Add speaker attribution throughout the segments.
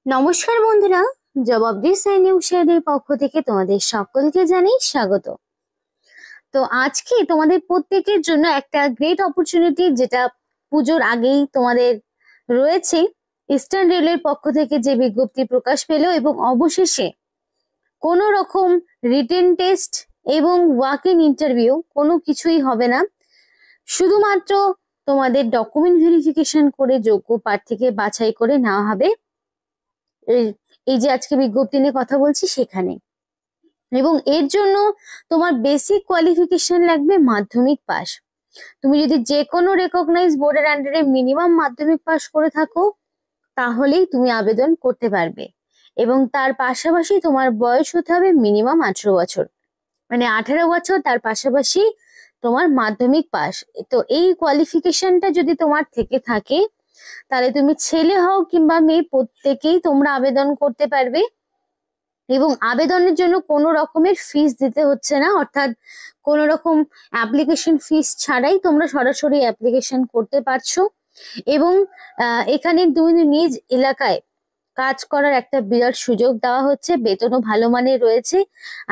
Speaker 1: নমস্কার বন্ধুরা, জবাব দিস নিউজের পক্ষ থেকে তোমাদের সকলকে জানাই স্বাগত। তো আজকে তোমাদের প্রত্যেকের জন্য একটা গ্রেট অপরচুনিটি, যেটা পুজোর আগেই তোমাদের রয়েছে। ইস্টার্ন রেলের পক্ষ থেকে যে বিজ্ঞপ্তি প্রকাশ পেল এবং অবশেষে কোনো রকম রিটেন টেস্ট এবং ওয়াক ইন ইন্টারভিউ কোনো কিছুই হবে না। শুধুমাত্র তোমাদের ডকুমেন্ট ভেরিফিকেশন করে যোগ্য প্রার্থীকে বাছাই করে নেওয়া হবে এই যে আজকে বিজ্ঞপ্তি নিয়ে কথা বলছি সেখানে। এবং এর জন্য তোমার বেসিক কোয়ালিফিকেশন লাগবে মাধ্যমিক পাস। তুমি যদি যে কোনো রেকগনাইজ বোর্ডের আন্ডারে মিনিমাম মাধ্যমিক পাস করে থাকো তাহলেই তুমি আবেদন করতে পারবে। এবং তার পাশাপাশি তোমার বয়স হতে হবে মিনিমাম 18 বছর, মানে 18 বছর, তার পাশাপাশি তোমার মাধ্যমিক পাস। তো এই কোয়ালিফিকেশনটা যদি তোমার থেকে থাকে তাহলে তুমি ছেলে হও কিংবা মেয়ে প্রত্যেকেই তোমরা আবেদন করতে পারবে। এবং আবেদনের জন্য কোনো রকমের ফিস দিতে হচ্ছে না, অর্থাৎ কোনো রকম অ্যাপ্লিকেশন ফিস ছাড়াই তোমরা সরাসরি অ্যাপ্লিকেশন করতে পারছো। এবং এখানে তুমি নিজ এলাকায় কাজ করার একটা বিরাট সুযোগ দেওয়া হচ্ছে, বেতনও ভালো মানের রয়েছে।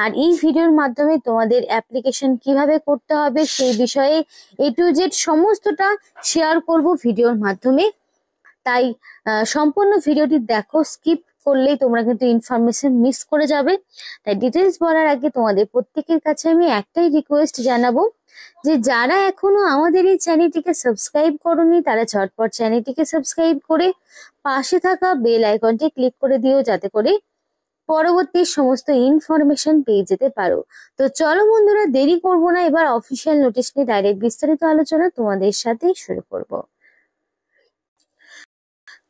Speaker 1: আর এই ভিডিওর মাধ্যমে তোমাদের অ্যাপ্লিকেশন কিভাবে করতে হবে সেই বিষয়ে A to Z সমস্তটা শেয়ার করব ভিডিওর মাধ্যমে। তাই সম্পূর্ণ ভিডিওটি দেখো, স্কিপ করলেই তোমরা কিন্তু ইনফরমেশন মিস করে যাবে। তাই ডিটেলস বলার আগে তোমাদের প্রত্যেকের কাছে আমি একটাই রিকোয়েস্ট জানাবো, যে যারা এখনো আমাদের এই চ্যানেলটিকে সাবস্ক্রাইব করোনি তারা ঝটপট চ্যানেলটিকে সাবস্ক্রাইব করে পাশে থাকা বেল আইকনটি ক্লিক করে দিও, যাতে করে পরবর্তী সমস্ত ইনফরমেশন পেয়ে যেতে পারো। তো চলো বন্ধুরা, দেরি করবো না, এবার অফিসিয়াল নোটিশ নিয়ে ডাইরেক্ট বিস্তারিত আলোচনা তোমাদের সাথে শুরু করবো।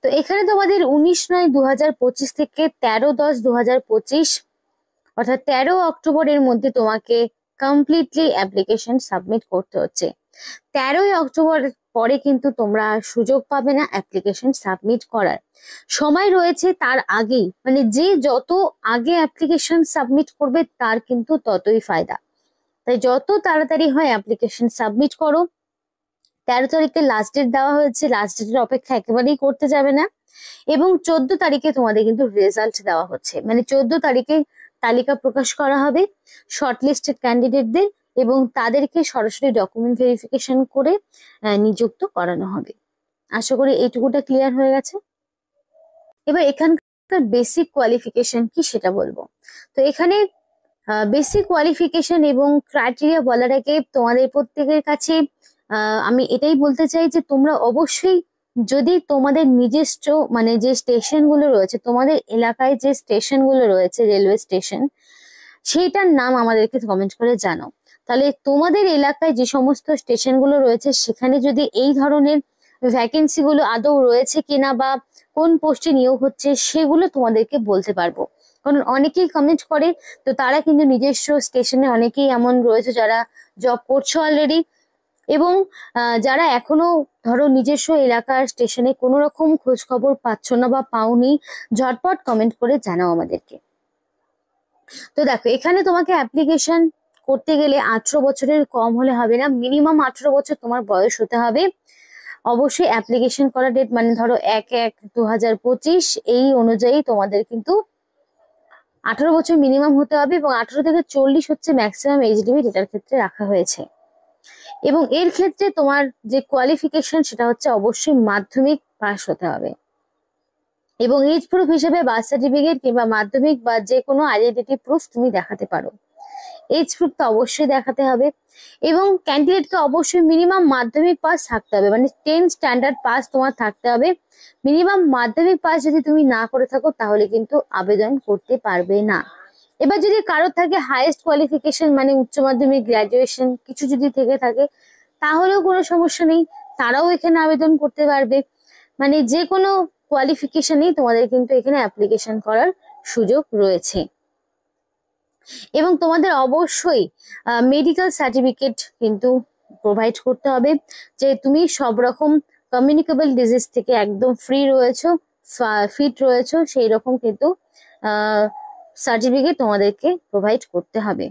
Speaker 1: তো এখানে তোমাদের 19/9/2025 থেকে 13/10/2025 অর্থাৎ 13 অক্টোবরের মধ্যে তোমাকে কমপ্লিটলি অ্যাপ্লিকেশন সাবমিট করতে হচ্ছে। 13 অক্টোবর পরে কিন্তু তোমরা সুযোগ পাবে না অ্যাপ্লিকেশন সাবমিট করার। সময় রয়েছে তার আগেই, মানে যে যত আগে অ্যাপ্লিকেশন সাবমিট করবে তার কিন্তু ততই ফায়দা। তাই যত তাড়াতাড়ি হয় অ্যাপ্লিকেশন সাবমিট করো। 13 তারিখে লাস্ট ডেট দেওয়া হয়েছে, লাস্ট ডেটের অপেক্ষা একেবারেই করতে যাবে না। এবং 14 তারিখে তোমাদের কিন্তু রেজাল্ট দেওয়া হচ্ছে, মানে 14 তারিখে তালিকা প্রকাশ করা হবে শর্টলিস্টেড ক্যান্ডিডেটদের, এবং তাদেরকে সরাসরি ডকুমেন্ট ভেরিফিকেশন করে নিযুক্ত করানো হবে। আশা করি এইটুকুটা ক্লিয়ার হয়ে গেছে। এবার এখানকার বেসিক কোয়ালিফিকেশন কি সেটা বলবো। তো এখানে বেসিক কোয়ালিফিকেশন এবং ক্রাইটেরিয়া বলার আগে তোমাদের প্রত্যেকের কাছে আমি এটাই বলতে চাই যে তোমরা অবশ্যই, যদি তোমাদের নিজস্ব মানে যে স্টেশনগুলো রয়েছে, তোমাদের এলাকায় যে স্টেশনগুলো রয়েছে রেলওয়ে স্টেশন, সেইটার নাম আমাদেরকে কমেন্ট করে জানাও। তাহলে তোমাদের এলাকায় যে সমস্ত স্টেশনগুলো রয়েছে সেখানে যদি এই ধরনের ভ্যাকেন্সি গুলো আদৌ রয়েছে কিনা বা কোন পোস্টে নিয়োগ হচ্ছে সেগুলো তোমাদেরকে বলতে পারবো। কারণ অনেকেই কমেন্ট করে, তো তারা কিন্তু নিজস্ব স্টেশনে অনেকেই এমন রয়েছে যারা জব করছো অলরেডি, এবং যারা এখনো ধরো নিজস্ব এলাকার স্টেশনে কোনো রকম খোঁজ খবর পাচ্ছ না বা পাওনি, ঝটপট কমেন্ট করে জানাও আমাদেরকে। তো দেখো, এখানে তোমাকে অ্যাপ্লিকেশন করতে গেলে 18 বছরের কম হলে হবে না, মিনিমাম 18 বছর তোমার বয়স হতে হবে। অবশ্যই অ্যাপ্লিকেশন করার ডেট মানে ধরো 1/1/2025 এই অনুযায়ী তোমাদের কিন্তু 18 বছর মিনিমাম হতে হবে, এবং 18 থেকে 40 হচ্ছে ম্যাক্সিমাম এজ লিমিট এটার ক্ষেত্রে রাখা হয়েছে। এবং এর ক্ষেত্রে তোমার যে কোয়ালিফিকেশন সেটা হচ্ছে অবশ্যই মাধ্যমিক পাস হতে হবে। এবং এজ প্রুফ হিসেবে বার্থ সার্টিফিকেট কিংবা মাধ্যমিক বা যে কোনো আইডেন্টিটি প্রুফ তুমি দেখাতে পারো। এজ প্রুফ তো অবশ্যই দেখাতে হবে। এবং ক্যান্ডিডেটকে অবশ্যই মিনিমাম মাধ্যমিক পাস থাকতে হবে, মানে 10 স্ট্যান্ডার্ড পাস তোমার থাকতে হবে। মিনিমাম মাধ্যমিক পাস যদি তুমি না করে থাকো তাহলে কিন্তু আবেদন করতে পারবে না। এবার যদি কারোর থাকে হাইয়েস্ট কোয়ালিফিকেশন মানে উচ্চ মাধ্যমিক, গ্রাজুয়েশন কিছু যদি থেকে থাকে তাহলেও কোনো সমস্যা নেই, তারাও এখানে আবেদন করতে পারবে। মানে যে কোনো কোয়ালিফিকেশনেই তোমাদের কিন্তু এখানে অ্যাপ্লিকেশন করার সুযোগ রয়েছে। এবং তোমাদের অবশ্যই মেডিকেল সার্টিফিকেট কিন্তু প্রোভাইড করতে হবে, যে তুমি সব রকম কমিউনিকেবল ডিজিজ থেকে একদম ফ্রি রয়েছো, ফিট রয়েছো, সেই রকম কিন্তু সার্টিফিকেট তোমাদেরকে প্রোভাইড করতে হবে।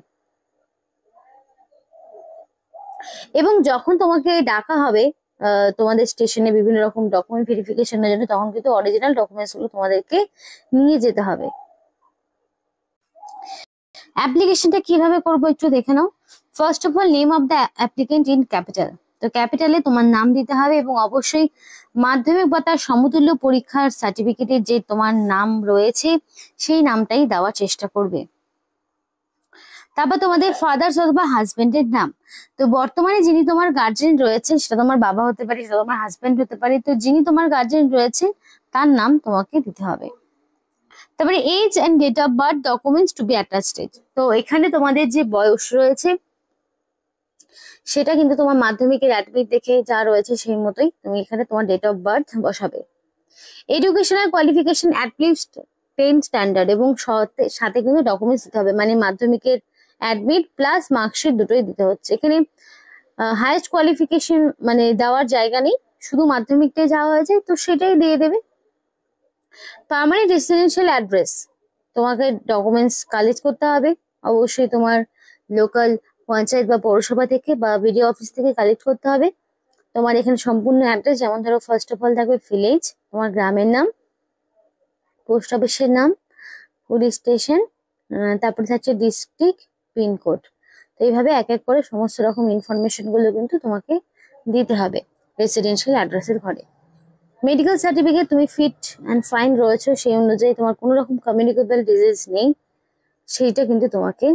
Speaker 1: এবং যখন তোমাকে ডাকা হবে তোমাদের স্টেশনে বিভিন্ন রকম ডকুমেন্ট ভেরিফিকেশনের জন্য, তখন কিন্তু অরিজিনাল ডকুমেন্টস গুলো তোমাদেরকে নিয়ে যেতে হবে। অ্যাপ্লিকেশনটা কিভাবে করবো একটু দেখে নাও। First of all, name of the applicant in capital. তো ক্যাপিটালে তোমার নাম দিতে হবে এবং অবশ্যই মাধ্যমিক বা তার সমতুল্য পরীক্ষার সার্টিফিকেটে যে তোমার নাম রয়েছে সেই নামটাই দেওয়ার চেষ্টা করবে। তারপর তোমাদের ফাদার্স অথবা হাজবেন্ডের নাম। তো বর্তমানে যিনি তোমার গার্জেন রয়েছে সেটা তোমার বাবা হতে পারে, সেটা তোমার হাজবেন্ড হতে পারে, তো যিনি তোমার গার্জেন রয়েছে তার নাম তোমাকে দিতে হবে। তারপরে age and date of birth documents to be attached. তো এখানে তোমাদের যে বয়স রয়েছে সেটা কিন্তু তোমার মাধ্যমিকের অ্যাডমিট দেখে যা রয়েছে সেই মতোই তুমি এখানে তোমার ডেট অফ বার্থ বসাবে। Educational qualification at least 10 standard এবং সাথে কিন্তু ডকুমেন্টস দিতে হবে, মানে মাধ্যমিকের অ্যাডমিট প্লাস মার্কশিট দুটোই দিতে হচ্ছে। এখানে হাইয়েস্ট কোয়ালিফিকেশন মানে দেওয়ার জায়গা নেই, শুধু মাধ্যমিকটাই যাওয়া হয়েছে তো সেটাই দিয়ে দেবে। পার্মানেন্ট রেসিডেন্সিয়াল অ্যাড্রেস তোমাকে ডকুমেন্টস কালেক্ট করতে হবে, অবশ্যই তোমার লোকাল পঞ্চায়েত বা পৌরসভা থেকে বা বিডিও অফিস থেকে কালেক্ট করতে হবে। তোমার এখানে সম্পূর্ণ অ্যাড্রেস, যেমন ধরো ফার্স্ট অফ অল থাকবে ভিলেজ, তোমার গ্রামের নাম, পোস্ট অফিসের নাম, পুলিশ স্টেশন, তারপরে থাকছে ডিস্ট্রিক্ট, পিনকোড। তো এইভাবে এক এক করে সমস্ত রকম ইনফরমেশন গুলো কিন্তু তোমাকে দিতে হবে রেসিডেন্সিয়াল অ্যাড্রেসের ঘরে। মেডিকেল সার্টিফিকেট, তুমি ফিট অ্যান্ড ফাইন রয়েছে সেই অনুযায়ী, তোমার কোনো রকম কমিউনিকেবল ডিজিজ নেই সেইটা কিন্তু তোমাকে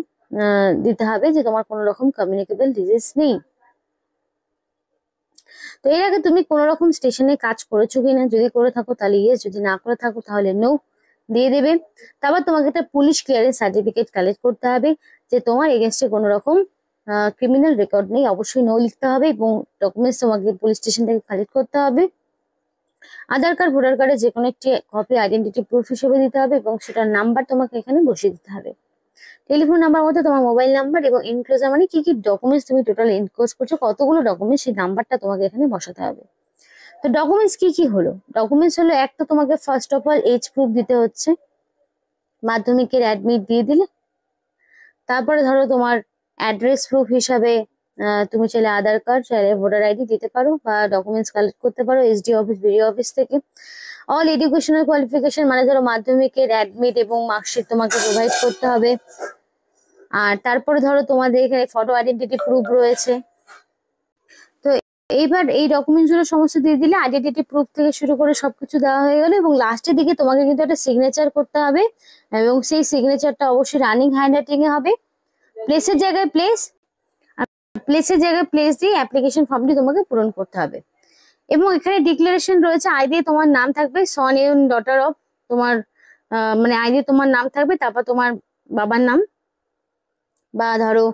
Speaker 1: দিতে হবে যে তোমার কোনো রকম কমিউনিকেবল ডিজিজ নেই। তো এর আগে তুমি কোনো রকম স্টেশনে কাজ করেছো কিনা, যদি করে থাকো তাহলে ইয়েস, যদি না করে থাকো তাহলে নো দিয়ে দেবে। তারপর তোমাকে একটা পুলিশ ক্লিয়ারেন্স সার্টিফিকেট কালেক্ট করতে হবে যে তোমার এগেনস্টে কোনো রকম ক্রিমিনাল রেকর্ড নেই, অবশ্যই নো লিখতে হবে এবং ডকুমেন্টস তোমাকে পুলিশ স্টেশন থেকে কালেক্ট করতে হবে। আধার কার্ড, ভোটার কার্ডের যে কোনো একটি কপি আইডেন্টিটি প্রুফ হিসেবে দিতে হবে এবং সেটার নাম্বার তোমাকে এখানে বসিয়ে দিতে হবে। টেলিফোন নাম্বার মধ্যে তোমার মোবাইল নাম্বার এবং এনক্লোজার মানে কি কি ডকুমেন্টস তুমি টোটাল এনক্লোজ করছো, কতগুলো ডকুমেন্টস, সেই নাম্বারটা তোমাকে এখানে বসাতে হবে। তো ডকুমেন্টস কি কি হলো? ডকুমেন্টস হলো, এক তো তোমাকে first of all age proof দিতে হচ্ছে, মাধ্যমিকের অ্যাডমিট দিয়ে দিলে। তারপরে ধরো তোমার অ্যাড্রেস প্রুফ হিসাবে তুমি চাইলে আধার কার্ড, চাইলে ভোটার আইডি দিতে পারো বা ডকুমেন্টস কালেক্ট করতে পারো এসডি অফিস, বিডিও অফিস থেকে। অল এডুকেশনাল কোয়ালিফিকেশন মানে ধরো মাধ্যমিকের অ্যাডমিট এবং মার্কশিট তোমাকে প্রোভাইড করতে হবে। আর তারপরে ধরো তোমাদের এখানে ফটো আইডেন্টিটি প্রুফ রয়েছে। তো এইবার এই ডকুমেন্টস গুলো সমস্ত দিয়ে দিলে আইডেন্টিটি প্রুফ থেকে শুরু করে সবকিছু দেওয়া হয়ে গেল এবং লাস্টের দিকে তোমাকে কিন্তু একটা সিগনেচার করতে হবে এবং সেই সিগনেচারটা অবশ্যই রানিং হ্যান্ড রাইটিং এ হবে। প্লেসের জায়গায় প্লেস, প্লেসের জায়গায় প্লেস দিয়ে অ্যাপ্লিকেশন ফর্মটি তোমাকে পূরণ করতে হবে। এবং এখানে ডিক্লারেশন রয়েছে, আই দিয়ে তোমার নাম থাকবে, সন এন্ড ডটার অফ, তোমার মানে আই দিয়ে তোমার নাম থাকবে, তারপর তোমার বাবার নাম বা ধরো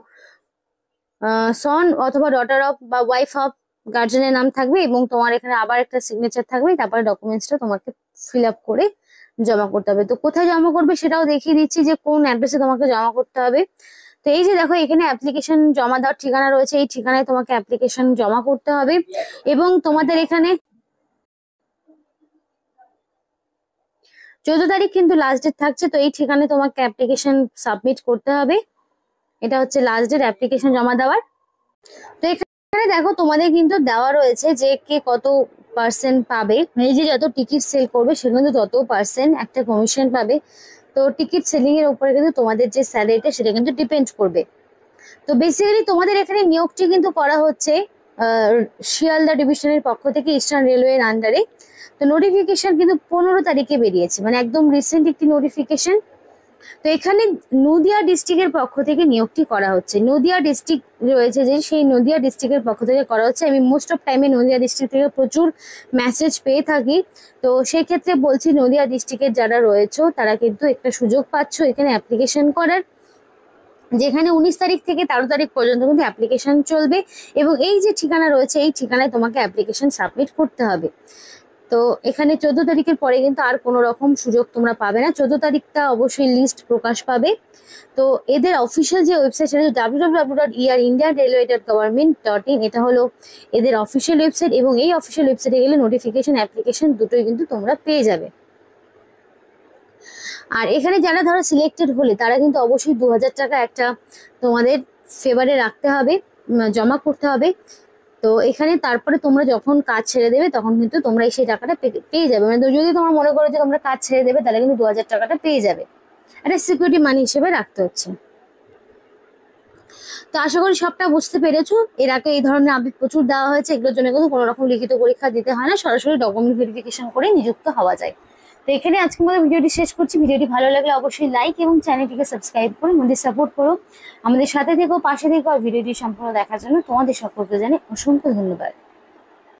Speaker 1: সন অথবা ডটার অফ বা ওয়াইফ অফ গার্জেনের নাম থাকবে এবং তোমার এখানে আবার একটা সিগনেচার থাকবে। তারপরে ডকুমেন্টসটা তোমাকে ফিল আপ করে জমা করতে হবে। তো কোথায় জমা করবে সেটাও দেখিয়ে দিচ্ছি যে কোন অ্যাড্রেসে তোমাকে জমা করতে হবে। তো এই যে দেখো এখানে অ্যাপ্লিকেশন জমা দেওয়ার ঠিকানা রয়েছে, এই ঠিকানায় তোমাকে অ্যাপ্লিকেশন জমা করতে হবে এবং তোমাদের এখানে 14 তারিখ কিন্তু লাস্ট ডেট থাকছে। তো এই ঠিকানায় তোমাকে অ্যাপ্লিকেশন সাবমিট করতে হবে, এটা হচ্ছে লাস্ট ডেট অ্যাপ্লিকেশন জমা দেওয়ার। তো এখানে দেখো তোমাদের কিন্তু দেওয়া রয়েছে যে কে কত পার্সেন্ট পাবে, এই যে যত টিকিট সেল করবে সে কিন্তু তত পার্সেন্ট একটা কমিশন পাবে। তো টিকিট সেলিং এর উপরে কিন্তু তোমাদের যে স্যালারিটা সেটা কিন্তু ডিপেন্ড করবে। তো বেসিক্যালি তোমাদের এখানে নিয়োগটি কিন্তু করা হচ্ছে শিয়ালদা ডিভিশনের পক্ষ থেকে ইস্টার্ন রেলওয়ের আন্ডারে। তো নোটিফিকেশন কিন্তু 15 তারিখে বেরিয়েছে, মানে একদম রিসেন্ট একটি নোটিফিকেশন। তো এখানে নদিয়া ডিস্ট্রিক্টের পক্ষ থেকে নিয়োগটি করা হচ্ছে। নদিয়া ডিস্ট্রিক্ট রয়েছে যে সেই নদিয়া ডিস্ট্রিক্টের পক্ষ থেকে করা হচ্ছে। আমি মোস্ট অফ টাইমে নদিয়া ডিস্ট্রিক্ট থেকে প্রচুর মেসেজ পেয়ে থাকি, তো সেই ক্ষেত্রে বলছি নদিয়া ডিস্ট্রিক্টের যারা রয়েছে তারা কিন্তু একটা সুযোগ পাচ্ছ এখানে অ্যাপ্লিকেশন করার, যেখানে 19 তারিখ থেকে 13 তারিখ পর্যন্ত কিন্তু অ্যাপ্লিকেশন চলবে এবং এই যে ঠিকানা রয়েছে এই ঠিকানায় তোমাকে অ্যাপ্লিকেশন সাবমিট করতে হবে। তো এখানে 14 তারিখের পরে কিন্তু আর কোনো রকম সুযোগ তোমরা পাবে না। 14 তারিখটা অবশ্যই লিস্ট প্রকাশ পাবে। তো এদের অফিসিয়াল যে ওয়েবসাইট সেটা হচ্ছে www.indianrailway.government.in, এটা হলো এদের অফিসিয়াল ওয়েবসাইট এবং এই অফিসিয়াল ওয়েবসাইটে গেলে নোটিফিকেশন, অ্যাপ্লিকেশন দুটোই কিন্তু তোমরা পেয়ে যাবে। আর এখানে যারা ধরো সিলেক্টেড হলে তারা কিন্তু অবশ্যই 2000 টাকা একটা তোমাদের ফেভারে রাখতে হবে, জমা করতে হবে। তো এখানে তারপরে তোমরা যখন কাজ ছেড়ে দেবে তখন কিন্তু তোমরা সেই টাকাটা পেয়ে যাবে। মানে যদি তোমরা মনে করো যে তোমরা কাজ ছেড়ে দেবে তাহলে কিন্তু 2000 টাকাটা পেয়ে যাবে, একটা সিকিউরিটি মানি হিসেবে রাখতে হচ্ছে। তো আশা করি সবটা বুঝতে পেরেছো। এর আগে এই ধরনের আপডেট প্রচুর দেওয়া হয়েছে, এগুলোর জন্য কিন্তু কোনো রকম লিখিত পরীক্ষা দিতে হয় না, সরাসরি ডকুমেন্ট ভেরিফিকেশন করে নিযুক্ত হওয়া যায়। তো এখানে আজকের মতো ভিডিওটি শেষ করছি। ভিডিওটি ভালো লাগলে অবশ্যই লাইক এবং চ্যানেলটিকে সাবস্ক্রাইব করে আমাদের সাপোর্ট করো, আমাদের সাথে থেকো, পাশে থেকো। আর ভিডিওটি সম্পূর্ণ দেখার জন্য তোমাদের সকলকে জানাই অসংখ্য ধন্যবাদ।